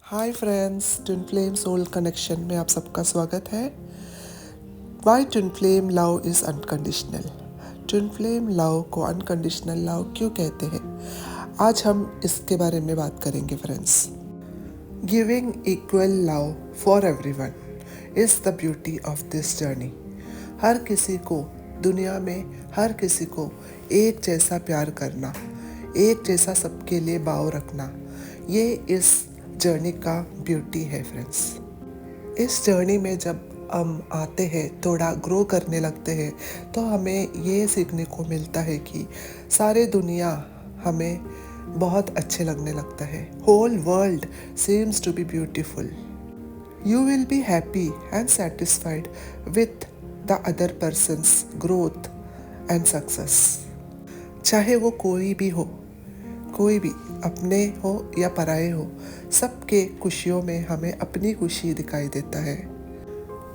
हाय friends, twin flame soul connection में आप सबका स्वागत है। Why twin flame love is unconditional. Twin flame love को अनकंडीशनल लव क्यों कहते हैं, आज हम इसके बारे में बात करेंगे friends. Giving equal love for everyone is the beauty of this journey. हर किसी को दुनिया में हर किसी को एक जैसा प्यार करना, एक जैसा सबके लिए भाव रखना, ये इस जर्नी का ब्यूटी है फ्रेंड्स। इस जर्नी में जब हम आते हैं, थोड़ा ग्रो करने लगते हैं, तो हमें ये सीखने को मिलता है कि सारे दुनिया हमें बहुत अच्छे लगने लगता है। Whole world seems to be beautiful. You will be happy and satisfied with the other person's growth and success. चाहे वो कोई भी हो, कोई भी अपने हो या पराये हो, सबके खुशियों में हमें अपनी खुशी दिखाई देता है।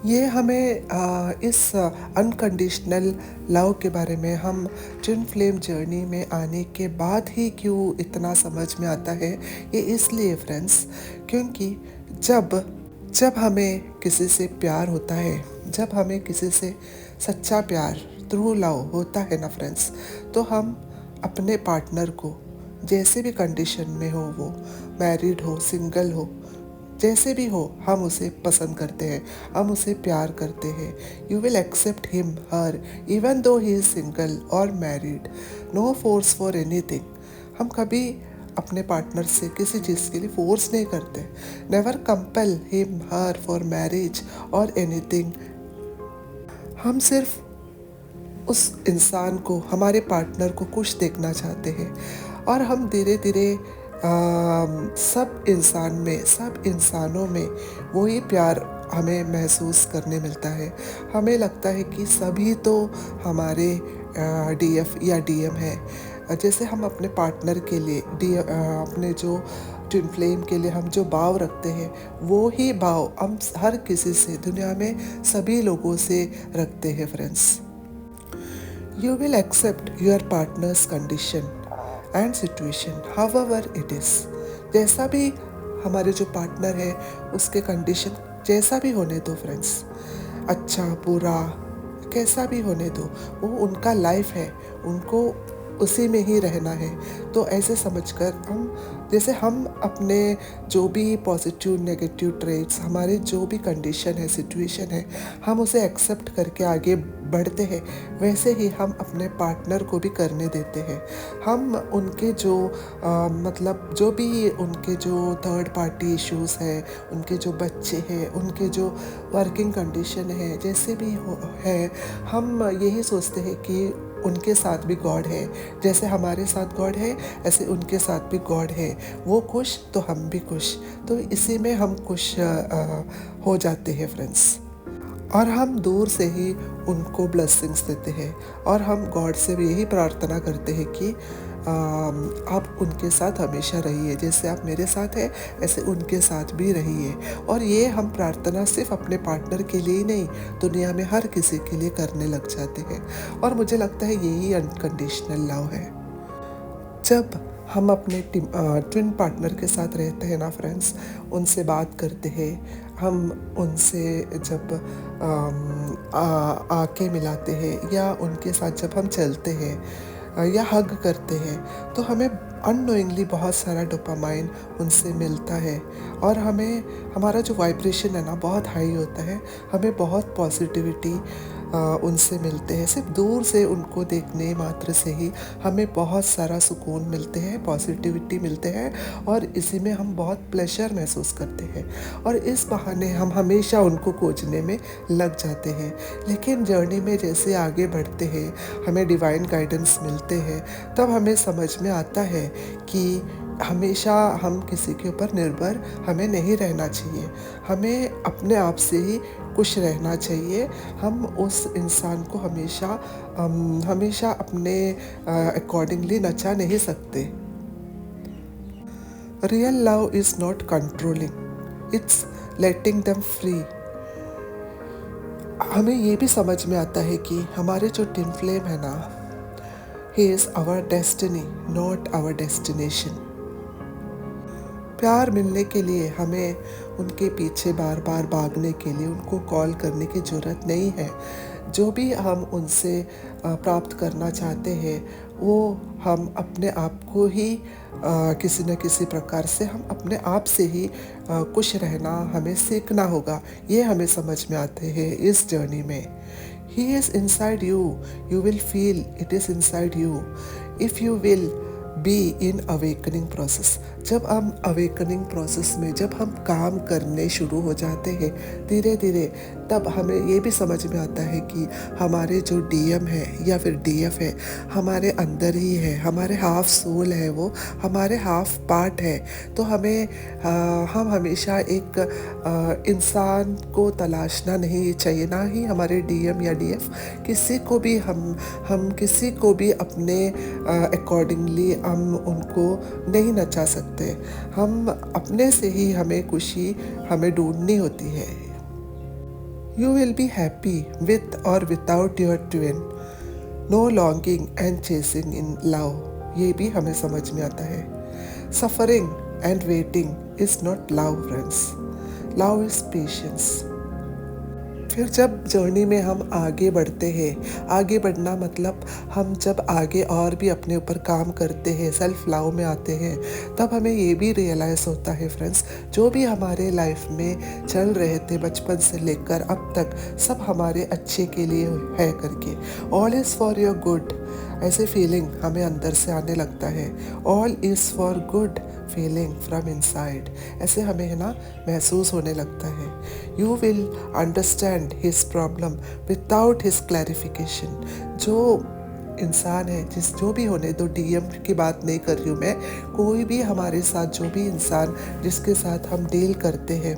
ये हमें इस अनकंडीशनल लव के बारे में हम ट्विन फ्लेम जर्नी में आने के बाद ही क्यों इतना समझ में आता है, ये इसलिए फ्रेंड्स क्योंकि जब हमें किसी से प्यार होता है, जब हमें किसी से सच्चा प्यार थ्रू लव होता है ना फ्रेंड्स, तो हम अपने पार्टनर को जैसे भी कंडीशन में हो, वो मैरिड हो, सिंगल हो, जैसे भी हो, हम उसे पसंद करते हैं, हम उसे प्यार करते हैं। You will accept him her even though he is single और married. No force for anything. हम कभी अपने पार्टनर से किसी चीज़ के लिए फोर्स नहीं करते। Never compel him her for marriage और एनीथिंग। हम सिर्फ उस इंसान को, हमारे पार्टनर को खुश देखना चाहते हैं, और हम धीरे धीरे सब इंसानों में वही प्यार हमें महसूस करने मिलता है। हमें लगता है कि सभी तो हमारे डीएफ या डीएम है। जैसे हम अपने पार्टनर के लिए अपने जो ट्विन फ्लेम के लिए हम जो भाव रखते हैं, वो ही भाव हम हर किसी से, दुनिया में सभी लोगों से रखते हैं friends. You will accept your partner's condition and situation, however it is. जैसा भी हमारे जो पार्टनर है, उसके कंडीशन जैसा भी होने दो फ्रेंड्स, अच्छा बुरा कैसा भी होने दो, वो उनका लाइफ है, उनको उसी में ही रहना है। तो ऐसे समझकर जैसे हम अपने जो भी पॉजिटिव नेगेटिव ट्रेट्स, हमारे जो भी कंडीशन है, सिचुएशन है, हम उसे एक्सेप्ट करके आगे बढ़ते हैं, वैसे ही हम अपने पार्टनर को भी करने देते हैं। हम उनके जो मतलब जो भी उनके जो थर्ड पार्टी इश्यूज़ है, उनके जो बच्चे हैं, उनके जो वर्किंग कंडीशन है, जैसे भी है, हम यही सोचते हैं कि उनके साथ भी गॉड है। जैसे हमारे साथ गॉड है, ऐसे उनके साथ भी गॉड है। वो खुश तो हम भी खुश, तो इसी में हम खुश हो जाते हैं फ्रेंड्स। और हम दूर से ही उनको ब्लेसिंग्स देते हैं, और हम गॉड से भी यही प्रार्थना करते हैं कि आप उनके साथ हमेशा रहिए, जैसे आप मेरे साथ हैं ऐसे उनके साथ भी रहिए। और ये हम प्रार्थना सिर्फ अपने पार्टनर के लिए ही नहीं, दुनिया में हर किसी के लिए करने लग जाते हैं। और मुझे लगता है यही अनकंडीशनल लव है। जब हम अपने ट्विन पार्टनर के साथ रहते हैं ना फ्रेंड्स, उनसे बात करते हैं, हम उनसे जब आके मिलाते हैं, या उनके साथ जब हम चलते हैं या हग करते हैं, तो हमें अननोइंगली बहुत सारा डोपामाइन उनसे मिलता है, और हमें हमारा जो वाइब्रेशन है ना बहुत हाई होता है। हमें बहुत पॉजिटिविटी उनसे मिलते हैं। सिर्फ दूर से उनको देखने मात्र से ही हमें बहुत सारा सुकून मिलते हैं, पॉजिटिविटी मिलते हैं, और इसी में हम बहुत प्लेजर महसूस करते हैं। और इस बहाने हम हमेशा उनको खोजने में लग जाते हैं। लेकिन जर्नी में जैसे आगे बढ़ते हैं, हमें डिवाइन गाइडेंस मिलते हैं, तब हमें समझ में आता है कि हमेशा हम किसी के ऊपर निर्भर हमें नहीं रहना चाहिए। हमें अपने आप से ही खुश रहना चाहिए। हम उस इंसान को हमेशा अपने अकॉर्डिंगली नचा नहीं सकते। Real love is not controlling, it's letting them free. हमें ये भी समझ में आता है कि हमारे जो ट्विन फ्लेम है ना, he is our destiny, not our destination. प्यार मिलने के लिए हमें उनके पीछे बार बार भागने के लिए उनको कॉल करने की ज़रूरत नहीं है। जो भी हम उनसे प्राप्त करना चाहते हैं वो हम अपने आप को ही किसी न किसी प्रकार से हम अपने आप से ही खुश रहना हमें सीखना होगा। ये हमें समझ में आते हैं इस जर्नी में। He is inside you, you will feel it is inside you if you will be in awakening process. जब हम अवेकनिंग प्रोसेस में जब हम काम करने शुरू हो जाते हैं धीरे धीरे, तब हमें ये भी समझ में आता है कि हमारे जो डीएम है या फिर डीएफ है हमारे अंदर ही है, हमारे हाफ सोल है, वो हमारे हाफ पार्ट है। तो हम हमेशा एक इंसान को तलाशना नहीं चाहिए, ना ही हमारे डीएम या डीएफ किसी को भी हम किसी को भी अपने अकॉर्डिंगली हम उनको नहीं नचा सकते। हम अपने से ही हमें खुशी हमें ढूंढनी होती है। You will be happy with और without your twin, no longing and chasing in love. ये भी हमें समझ में आता है। Suffering and waiting is not love friends, love is patience. फिर जब जर्नी में हम आगे बढ़ते हैं, आगे बढ़ना मतलब हम जब आगे और भी अपने ऊपर काम करते हैं, सेल्फ लव में आते हैं, तब हमें ये भी रियलाइज़ होता है फ्रेंड्स, जो भी हमारे लाइफ में चल रहे थे बचपन से लेकर अब तक, सब हमारे अच्छे के लिए है करके। All is for your good, ऐसे फीलिंग हमें अंदर से आने लगता है। All is for good feeling from inside, ऐसे हमें है ना महसूस होने लगता है। You will understand his problem without his clarification. जो इंसान है जो भी होने दो, डीएम की बात नहीं कर रही हूँ मैं, कोई भी हमारे साथ जो भी इंसान जिसके साथ हम डील करते हैं,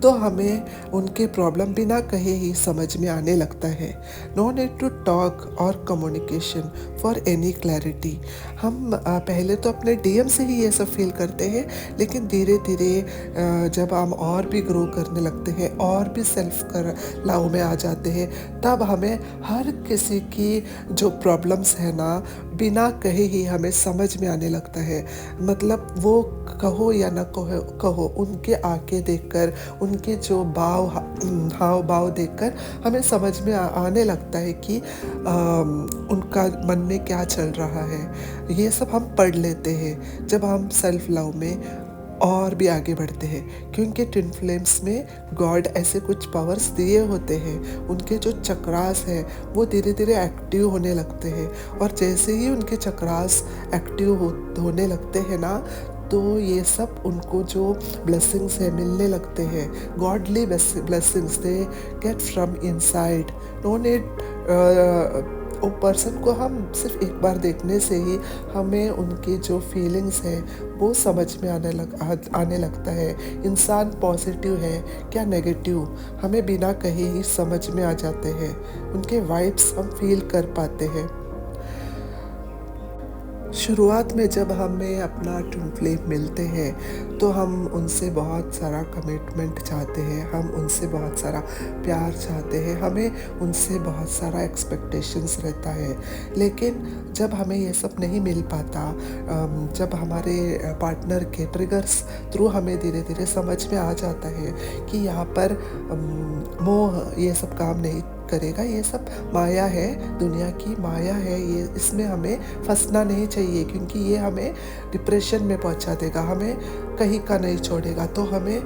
तो हमें उनके प्रॉब्लम बिना कहे ही समझ में आने लगता है। नो नीड टू टॉक और कम्युनिकेशन फॉर एनी क्लैरिटी। हम पहले तो अपने डीएम से ही ये सब फील करते हैं, लेकिन धीरे धीरे जब हम और भी ग्रो करने लगते हैं और भी सेल्फ कर लव में आ जाते हैं, तब हमें हर किसी की जो प्रॉब्लम्स है ना बिना कहे ही हमें समझ में आने लगता है। मतलब वो कहो या ना कहो उनके आंखें देखकर, उनके जो हाव भाव देखकर हमें समझ में आने लगता है कि उनका मन में क्या चल रहा है। ये सब हम पढ़ लेते हैं जब हम सेल्फ लव में और भी आगे बढ़ते हैं, क्योंकि ट्विन फ्लेम्स में गॉड ऐसे कुछ पावर्स दिए होते हैं। उनके जो चक्रास हैं वो धीरे धीरे एक्टिव होने लगते हैं, और जैसे ही उनके चक्रास एक्टिव होने लगते हैं ना, तो ये सब उनको जो ब्लेसिंग्स है मिलने लगते हैं। Godly blessings they get from inside. No need वो पर्सन को हम सिर्फ एक बार देखने से ही हमें उनकी जो फीलिंग्स है वो समझ में आने लगता है। इंसान पॉजिटिव है क्या नेगेटिव हमें बिना कहे ही समझ में आ जाते हैं। उनके वाइब्स हम फील कर पाते हैं। शुरुआत में जब हमें अपना ट्विन फ्लेम मिलते हैं तो हम उनसे बहुत सारा कमिटमेंट चाहते हैं, हम उनसे बहुत सारा प्यार चाहते हैं, हमें उनसे बहुत सारा एक्सपेक्टेशंस रहता है। लेकिन जब हमें ये सब नहीं मिल पाता, जब हमारे पार्टनर के ट्रिगर्स थ्रू हमें धीरे धीरे समझ में आ जाता है कि यहाँ पर मोह ये सब काम नहीं करेगा, ये सब माया है, दुनिया की माया है, ये इसमें हमें फंसना नहीं चाहिए, क्योंकि ये हमें डिप्रेशन में पहुंचा देगा, हमें कहीं का नहीं छोड़ेगा। तो हमें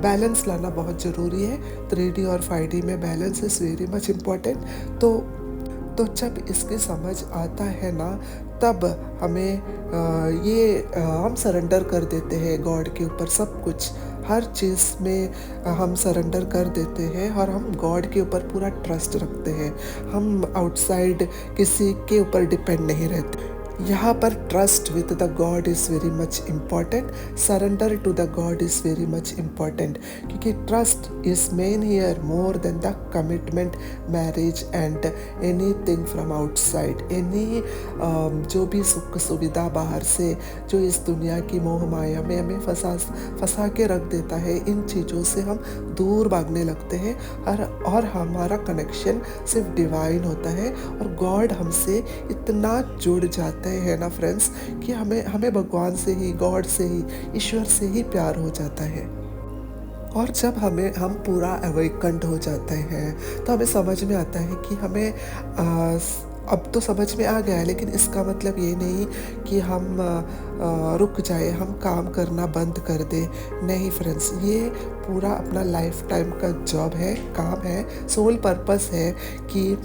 बैलेंस लाना बहुत ज़रूरी है। 3D और 5D में balance is very much important. तो जब इसकी समझ आता है ना, तब हमें हम सरेंडर कर देते हैं गॉड के ऊपर सब कुछ, हर चीज़ में हम सरेंडर कर देते हैं और हम गॉड के ऊपर पूरा ट्रस्ट रखते हैं। हम आउटसाइड किसी के ऊपर डिपेंड नहीं रहते। यहाँ पर trust with the God is very much important, surrender to the God is very much important, क्योंकि trust is main here more than the commitment, marriage and any thing from outside. Any जो भी सुख सुविधा बाहर से जो इस दुनिया की मोह माया में हमें फंसा के रख देता है, इन चीज़ों से हम दूर भागने लगते हैं और हमारा कनेक्शन सिर्फ डिवाइन होता है और गॉड हमसे इतना जुड़ जाता कहते हैं ना फ्रेंड्स कि हमें हमें भगवान से ही, गॉड से ही, ईश्वर से ही प्यार हो जाता है। और जब हम पूरा अवेकन्ड हो जाते हैं तो हमें समझ में आता है कि हमें अब तो समझ में आ गया है, लेकिन इसका मतलब ये नहीं कि हम रुक जाए, हम काम करना बंद कर दे। नहीं फ्रेंड्स, ये पूरा अपना लाइफ टाइम का जॉब है, काम है, सोल पर्पस है कि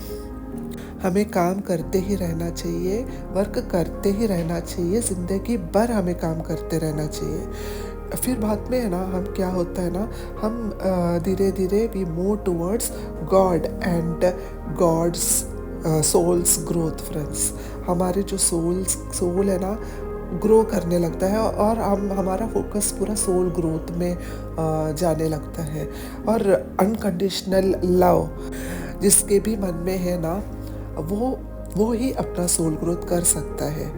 हमें काम करते ही रहना चाहिए, वर्क करते ही रहना चाहिए, ज़िंदगी भर हमें काम करते रहना चाहिए। फिर बाद में है ना, हम क्या होता है ना, हम धीरे धीरे we move towards God and God's souls growth friends. हमारे जो सोल है ना ग्रो करने लगता है और हमारा फोकस पूरा सोल ग्रोथ में जाने लगता है। और अनकंडीशनल लव जिसके भी मन में है ना, वो ही अपना सोल ग्रोथ कर सकता है।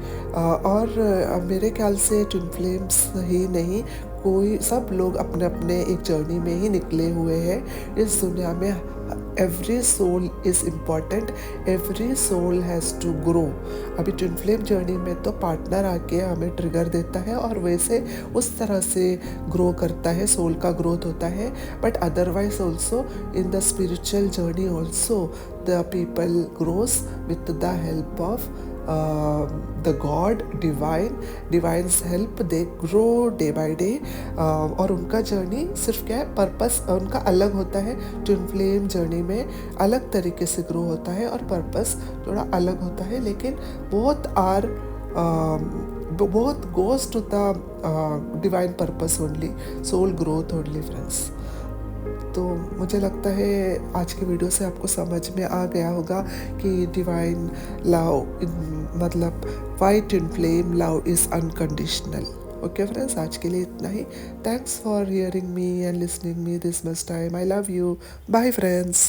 और मेरे ख्याल से ट्विन फ्लेम्स ही नहीं, कोई सब लोग अपने अपने एक जर्नी में ही निकले हुए हैं इस दुनिया में। Every soul is important, every soul has to grow. अभी ट्विन फ्लेम जर्नी में तो पार्टनर आके हमें ट्रिगर देता है और वैसे उस तरह से ग्रो करता है, सोल का ग्रोथ होता है। But otherwise also in the spiritual journey also the people grows with the help of the God divines help, they grow day by day. और उनका जर्नी सिर्फ क्या है, पर्पस उनका अलग होता है। ट्विन फ्लेम जर्नी में अलग तरीके से ग्रो होता है और पर्पस थोड़ा अलग होता है, लेकिन both goes to the divine purpose only, soul growth only friends. तो मुझे लगता है आज की वीडियो से आपको समझ में आ गया होगा कि डिवाइन लव मतलब why twin flame love is unconditional. Okay friends, आज के लिए इतना ही। Thanks for hearing me and listening me this much time. I love you. Bye friends.